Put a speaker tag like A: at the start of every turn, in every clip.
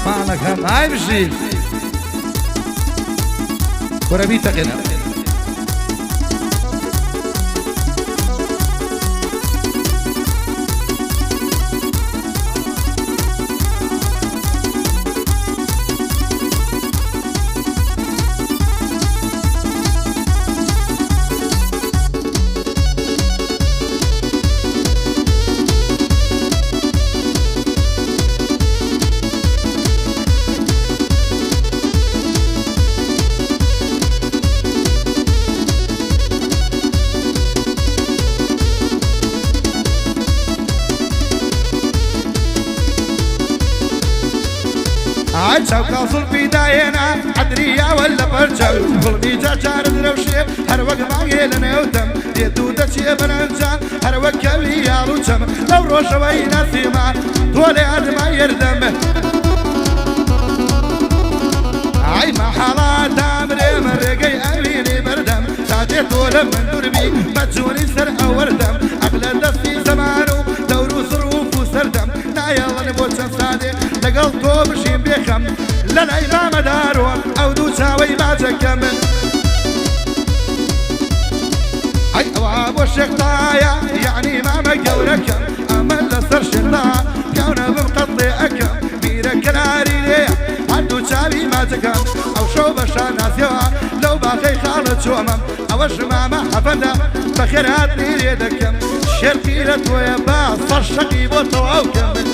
A: مالك هم هاي بشيل وربيتك هنا
B: شوكا صلبي داينا عدريا ولا برجم قلبي جاجار دروشي هر وقت ما قيلنا ودم يدودة شي بننجان هر وقت كبي يا رجم لو روش وينا سيما تولي عد ما يردم عي ما حالات امري مرقي اميني بردم ساعتي طول من دربي مجوني سر اوردم اغلى دستي زمانو دورو صروف وسردم نايا ونبوشن سادي لقل طوبشين بيخم لنا إمام دارو أو دو ساوي ما تكمل أي أواب والشقايا يعني إمام قولكم أمل لسرش الله كون بمقضي أكم ميرك العاري ليه عدو ساوي ما تكم أو شو بشانا سوا لو باقي خالد شومم أو شمامة حفنة بخيراتني ليدكم شرقي لتويا باع صر شقي بوتو أو كمل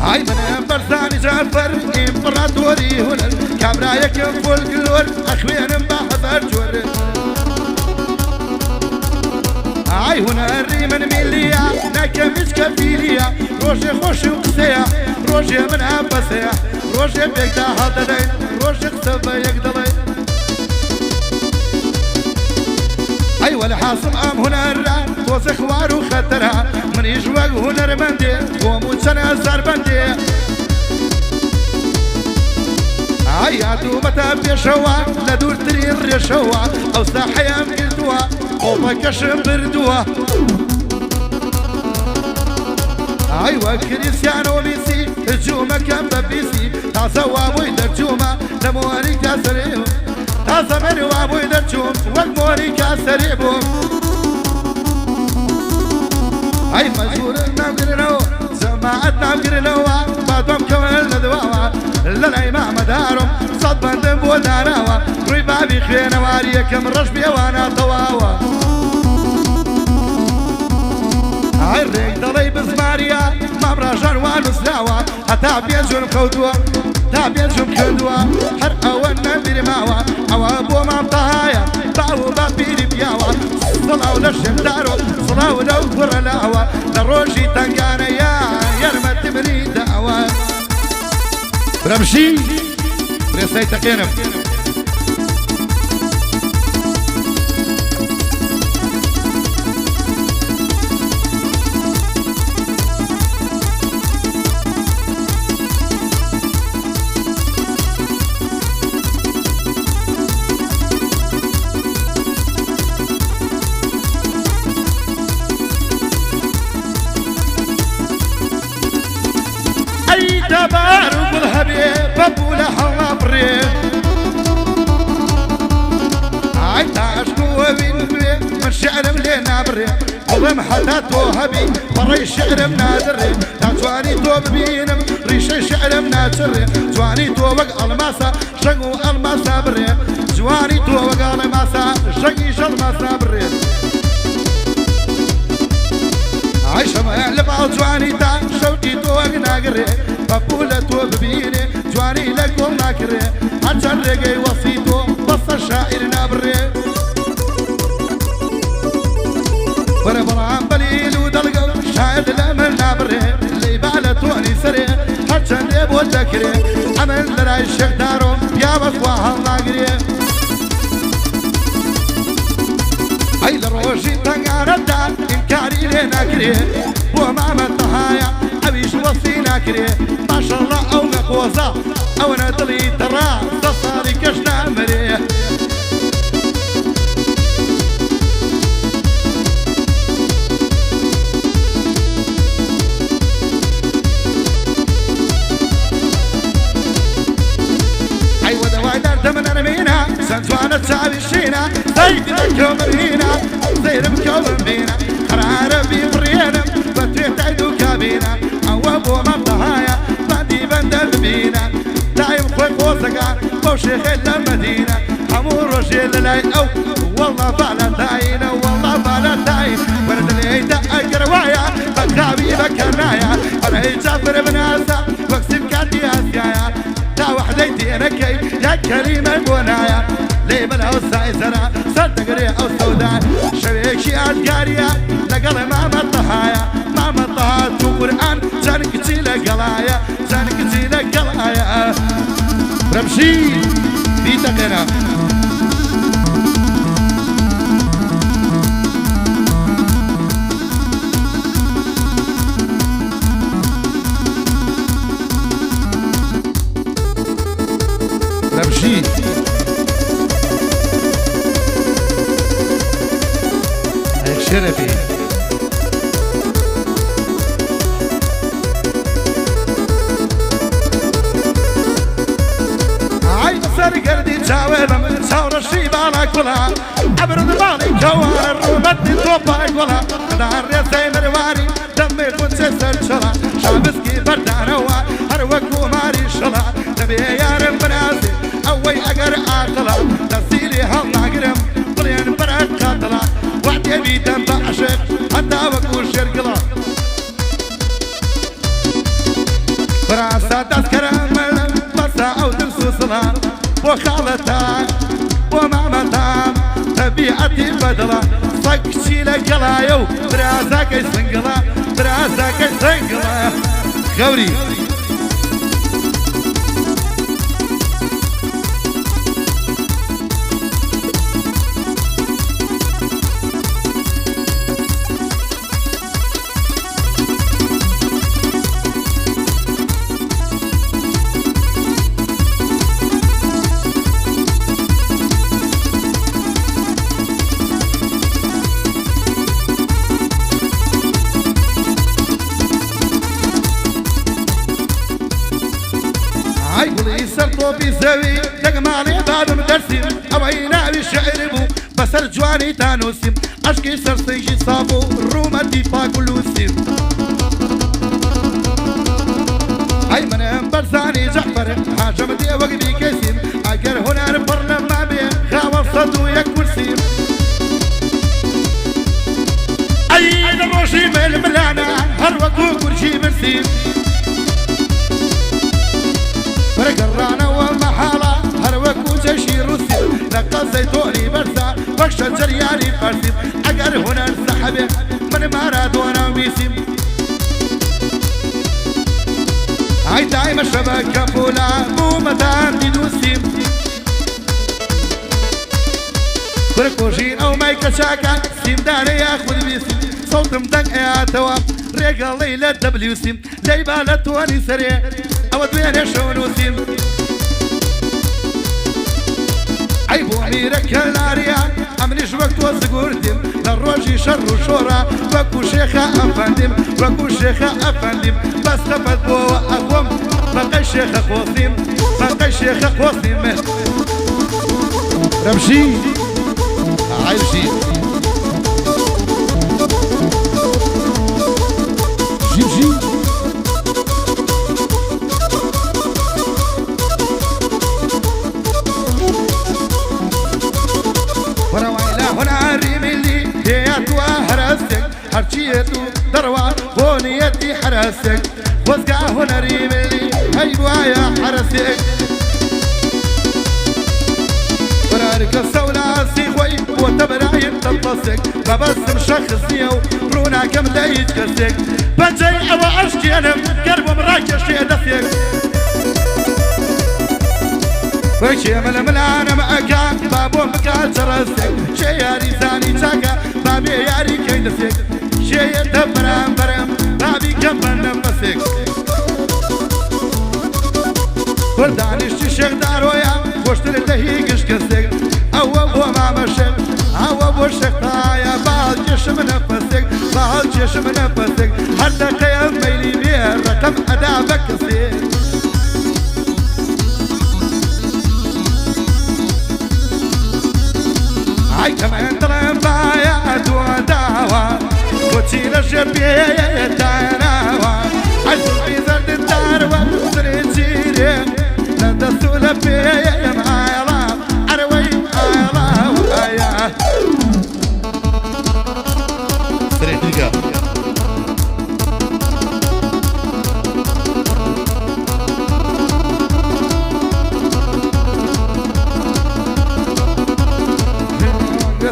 B: هاي من برزاني جعفر إمبراطوري هنا كامرا يكم فولكلور أخوين بحضر جور هاي هنا الريمن ميليا نكمش كفيليا روشي خوشي وقسيا روشي من أبسيا روشي بيكتا هددين روشي قصبا يقدلين هاي والحاصم أم هنا الران توسخ وارو خطرها من يجوق هنر مندي وموتشنا زربندي عياتو متى بيشوا لدور ترير يشوا او ساحيا مقلدوا او كشم بردوا ايوا كريستيانو ميسي الجومة كان ببيسي تاسا وابوي درجومة لموري كاسريبو تاسا مني وابوي درجوم والموري كاسريبو هاي مجبور نقرنوا جماعتنا نقرنوا بعدهم كمان ندواوا لنا إمام دارهم صدبا دنبو داراوا روي بابي خينا واريكم رشبي وانا طواوا هاي الريق ضلي بزماريا مامراجان وانسلاوا حتى بيجون خودوا تا بيجون خودوا حرقا ونبير ماوا او ابو مامطهايا باو بابيري بياوا صلاو للشمدارو صلاو لو فرلاوا لروشي تنقانا يا يرمت مني دعوة
A: برمشي برساي تقينم
B: تبارك الحبيب بابولا حوابري عيت عشقو بينبري من شعر ملينا بري قوم حتى توهبي بري الشعر منادري تجواني تو ببينم ريش الشعر منادري جواني تو وق الماسا شقو الماسا بري جواني تو وق الماسا شقيش الماسا بري عيش ما يعلم جواني تا شوقي تو وق ناقري بابولا تو ببيني جواني لكم ناكري حتى الرقي وصيتو بص الشاعر نابري ورا برام بليل ودلقل شاهد الامل نابري اللي بعلتوني سري حتى نيبو ذكري عمل لراي الشيخ دارو يا بخواها ناقري اي لروشي تنقار الدار انكاري لي ناقري ومعمل طهايا عبيش وصينا ناكري ما شاء الله او مقوصة او ندلي ترى تصاري كشنا مريه من أرمينا سنتوانا تساوي الشينا زيد الكوم رهينا زير بكوم بينا قرار بيبرينا فتوح تعيدو كابينا عوابو مبتهايا بعدي بندر بينا دايم خوي قوسكا بوشي خيل المدينة حمور رجيل للاي او والله فعلا داينا والله فعلا داين برد اللي دقا روايا بخابي بكرنايا فرهي جافر بناسا واكسب كاتي اسيايا لا وحديتي انا كي يا كريمة بونايا لي بلا وسايسنا صدقري او سوداء شبيكي اشقاريا لقل ما مطهايا ما مطها تو قرآن جانكتي لقلايا جانكتي لقلايا رمشي بيتقنا رمشي هيك شرفي عاي بصر قردي تساوي من ثورة الشيبانة كلها عبرد بالي كوار الرومتي توبا كلها دار ريسي مرواري دمي كنت سلسلة شابسكي بردانوا هروكو ماري شلا نبي يارم بناسي اوي اقر اقلا تسيلي هم اقرم بلين برق قاتلا وعدي بيدم بعشق حتى وكو شرقلا فراسة تذكر ملم بسا او تنسو صلا وخالتان ومامتان طبيعتي بدلا صكشي لقلايو براسك سنقلا براسك سنقلا غوري بيسوي تقمالي بعد مدرسين اوينا بالشعر بو بسر جواني تانوسيم اشكي سرسيجي صابو الروما ديفا كلوسيم اي من برزاني جعفر حاجمتي وقبي كيسيم اقر هنا برنا ما بيه خاوة صدو يكورسيم اي دروشي بالملانا هروكو كورشي برسيم فرقرانا ومحالة هروكو جيشي روسي لقى زيتوني برسا بكشة جرياني فرسيم اقر هنا السحبه من مارادونا ويسيم هاي دايما الشبكة فولا مو مدان دي دوسيم فرقوشين او مايكا شاكا سيم داري ياخد بيسيم صوت مدن يا تواب ريقا ليلة دبليو سيم ليبالة تواني سريع او دوين شونوسيم عيبو ميرك الاريا امنيش وقت وزقورتم للروجي شر وشورا بكو شيخة افندم بكو شيخة افندم بس تفت بو اقوم بقى شيخة خوصيم بقى شيخة خوصيم
A: رمشي عايشي جيب جيب
B: هرشيتو دروا هونيتي حرسك وزقع هنا ريملي هيبوا يا حرسك ورارك السولا سيخوي وتبرايم تبصك ببسم شخص نيو رونا كم لا يتكسك بجي او اشكي انا قرب مراكش يدسك وشي من انا معك بابو مكان جرسك شي ياري ثاني تاكا بابي ياري كيدسك شي تبرم برم بابي كم نفسك وردانیشتی شێخ دارۆیە خۆشتر لە هیچ کەسێک ئەوە بۆ مامەشێک ئەوە بۆ شێختایە باڵکێشم نەفەسێک باڵکێشم نەفەسێک هەر دەقەیە مەیلی بێ ڕەقەم ئەدا بە کەسێک ئای کەمەن دڵم بایە تۆ داوە بۆچی لە ژێر پێداناوە ئەی زوڵی زەردت دارەوە سرێ چیرێ لە دەست و لە پێم ئایڵا ئەرەوەی ئایڵا وایە
A: سريع تلقى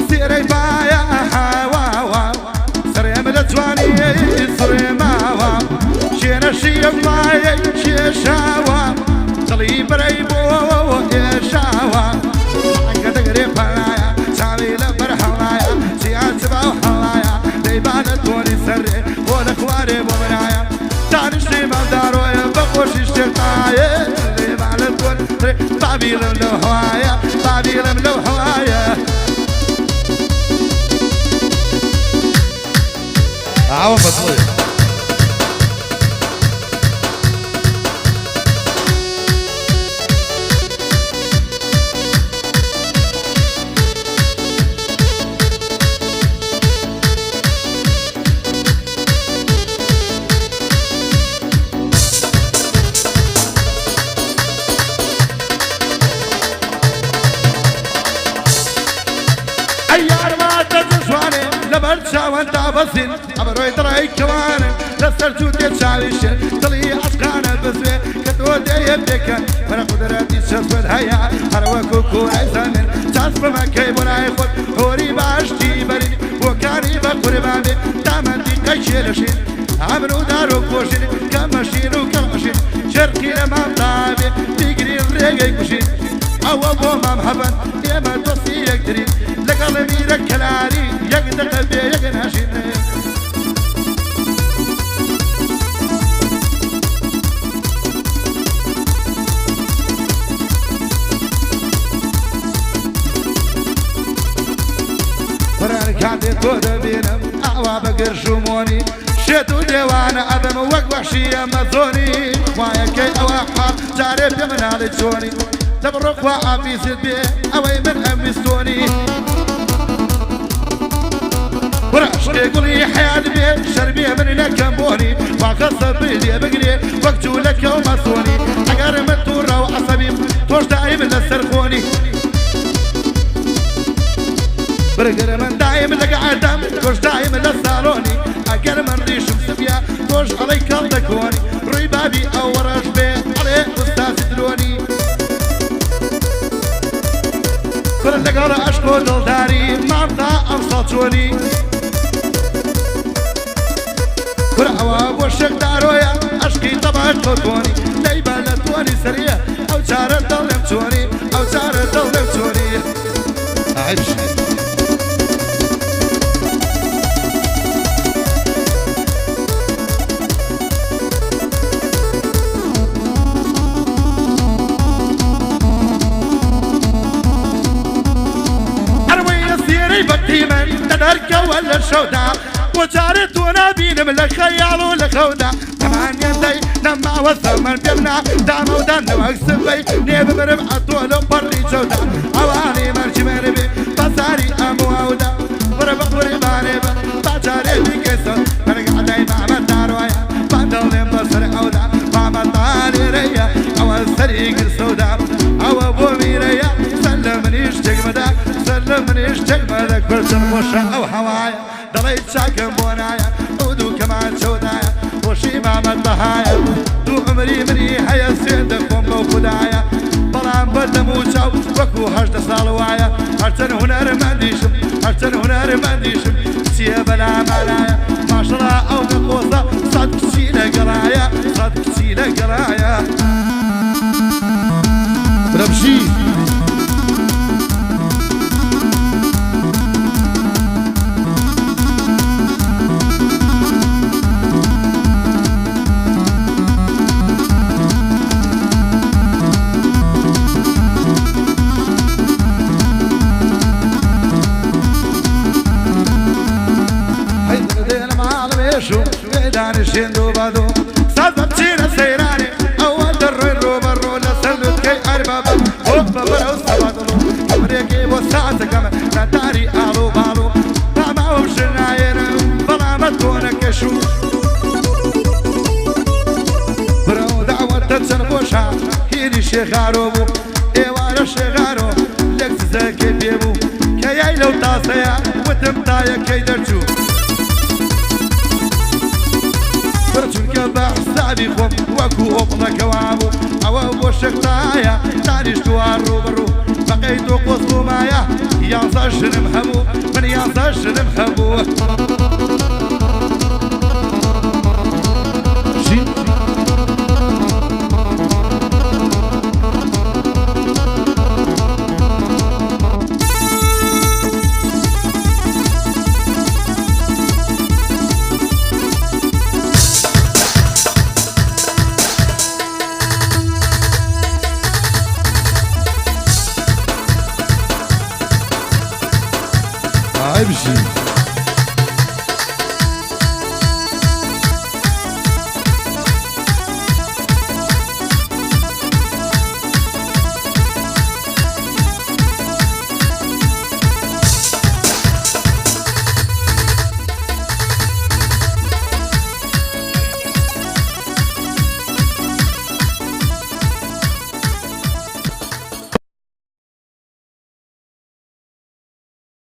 B: سيري بايا حواوا سريم لتواني سريماوا شينا شيف ماي شيشاوا قلي بريبو يشاوا قد قريب حلايا سامي لبر حلايا سيان سباو حلايا ديبانا توني سري والاخواري بمنايا تانشتي مدارو بقوش اشتقايا ديبانا توني بابي لملو هوايا بابي لملو هوايا
A: عوام بطلي
B: أيار ما تزواني لبرشا وانت بسين أبروي تراي كواني لسر جودي تشاويشن طلي أسقانا بسوي كتو دي يبديكا من قدراتي شسو الهيا هروا كوكو عيسانين جاسب ما كيبونا يخد هوري باشتي بريني وكاني بقرباني دامن دي قيشيرشين عمرو دارو كوشين كمشين وكمشين شرقي لما طابي تيقري الريقي كوشين أو أبو ممحبن يا ما توصي يقدري لقلبي ركلاري يقدر قلبي يقناشين فرانك عندي تود بينم أعوى بقر شموني شتو ديوانا أبم وقوحشي أمازوني ويا كي أوحى جارب من على جوني تبرق وعبي سدبي أوي من أمستوني وراشكي قولي حياة بي شربي من نكمبوني وقصب بيدي بقري وقتو لك ومصوني أقار من تورا وعصبي توش دايم لسرخوني برقر من دايم لك عدم توش دايم لسالوني أقار من ريش مسبيا توش عليك الدكوني روي بابي أو ورش بي عليه أستاذ دلوني كل لقرا أشكو دلداري مامتا أمسطوني كل عواب وشك دارويا أشكي طبعا تكوني ليبا لتوني سريع أو جارة ظلمتوني أو جارة ظلمتوني
A: عيش
B: بكتيمن تدرك ولا الشودا وجارت ونابين من الخيال والخودا كمان يدي لما وثمن بيمنا دام ودان وكسبي نيب مرب عطول بري جودا اواني مرشي مربي بصاري امواودا مرب قرباني بجاري بكسو من قعدي مع الدارويا بندل بصر عودا مع طالي ريا او السريق السودا او ابو ميريا سلمنيش تقمدا سلمنيش تقمدا كرسل وشا او هوايا ضليت شاكم بونايا ودو كمان شودايا وشي مام الضحايا دو عمري مني حيا سيدك بومبا وخدايا بلان بدم وشاو وكو هجد صالوايا هرتن هنر منديشم هرتن هنر منديشم سيا بلا مالايا ما شاء الله او بقوصة صدق سينا قرايا صدق سينا قرايا
A: رمشي
B: بيشو ميدان شندو بدو سازم تشينا سيراني أول درو الروبرو لسلو كي أربابا وقفا برو سبادلو كمريكي بوساسة كمان نتاري أعلو بالو طعما ومشناينا بلا ما تكون كشو برو دعوة تتسنبوشا هيدي شيخارو بو إيوانا شيخارو لك زاكي بيبو كياي لو تاسيا وتمتايا كي درجو برچونکە بە حسابی خۆم وەکو ئۆپڵەکەوابوو ئەوە بۆ شەکتایە دانیشتووە ڕوبڕوو بەقەی تۆ قۆسڵمایە یانزە ژنم هەبوو من یانزە ژنم هەبوو
A: امشي